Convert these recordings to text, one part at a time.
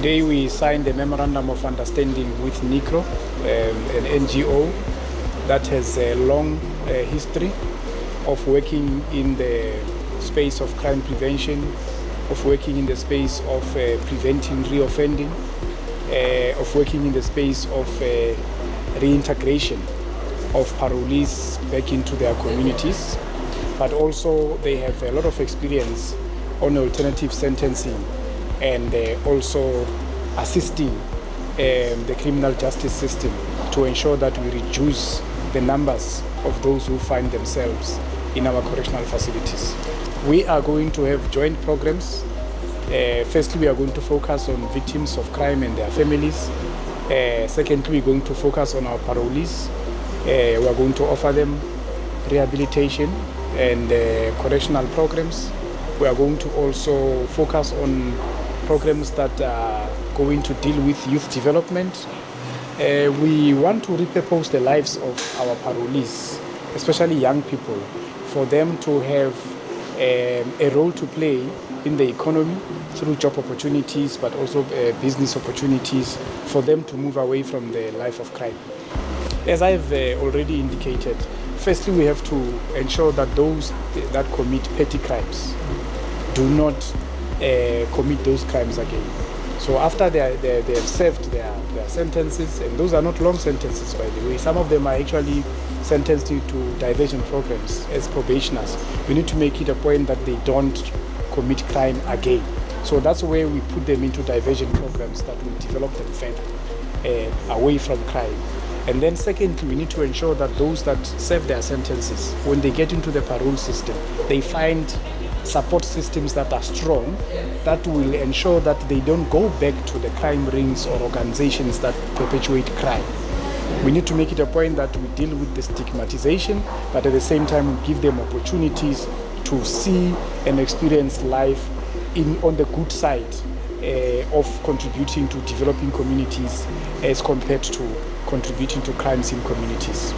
Today we signed a Memorandum of Understanding with Nicro, an NGO that has a long history of working in the space of crime prevention, of working in the space of preventing reoffending, of working in the space of reintegration of parolees back into their communities. But also they have a lot of experience on alternative sentencing and also assisting the criminal justice system to ensure that we reduce the numbers of those who find themselves in our correctional facilities. We are going to have joint programs. Firstly, we are going to focus on victims of crime and their families. Secondly, we're going to focus on our parolees. We are going to offer them rehabilitation and correctional programs. We are going to also focus on programs that are going to deal with youth development. We want to repurpose the lives of our parolees, especially young people, for them to have a role to play in the economy through job opportunities, but also business opportunities for them to move away from the life of crime. As I've already indicated, firstly, we have to ensure that those that commit petty crimes do not commit those crimes again. So after they have served their sentences, and those are not long sentences, by the way, some of them are actually sentenced to diversion programs as probationers. We need to make it a point that they don't commit crime again. So that's where we put them into diversion programs that will develop them further away from crime. And then secondly, we need to ensure that those that serve their sentences, when they get into the parole system, they find support systems that are strong, that will ensure that they don't go back to the crime rings or organizations that perpetuate crime. We need to make it a point that we deal with the stigmatization, but at the same time we give them opportunities to see and experience life on the good side of contributing to developing communities as compared to contributing to crimes in communities.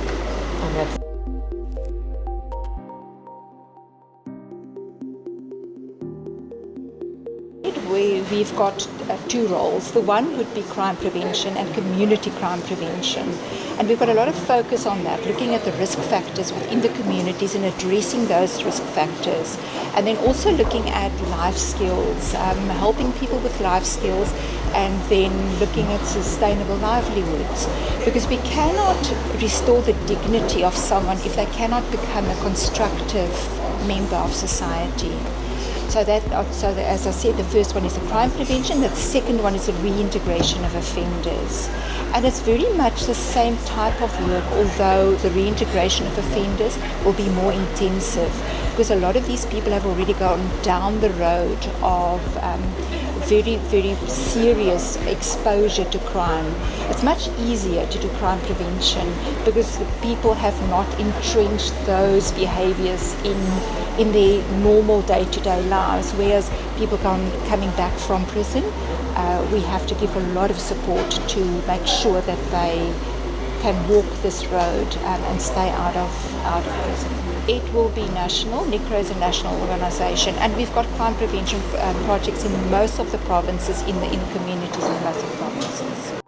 We've got two roles. The one would be crime prevention and community crime prevention. And we've got a lot of focus on that, looking at the risk factors within the communities and addressing those risk factors. And then also looking at life skills, helping people with life skills, and then looking at sustainable livelihoods. Because we cannot restore the dignity of someone if they cannot become a constructive member of society. So as I said, the first one is the crime prevention, the second one is the reintegration of offenders. And it's very much the same type of work, although the reintegration of offenders will be more intensive, because a lot of these people have already gone down the road of very, very serious exposure to crime. It's much easier to do crime prevention because the people have not entrenched those behaviors in their normal day-to-day lives, whereas people coming back from prison, we have to give a lot of support to make sure that they can walk this road and stay out of prison. It will be national. Nicro is a national organisation, and we've got crime prevention projects in most of the provinces, in the communities in most of the provinces.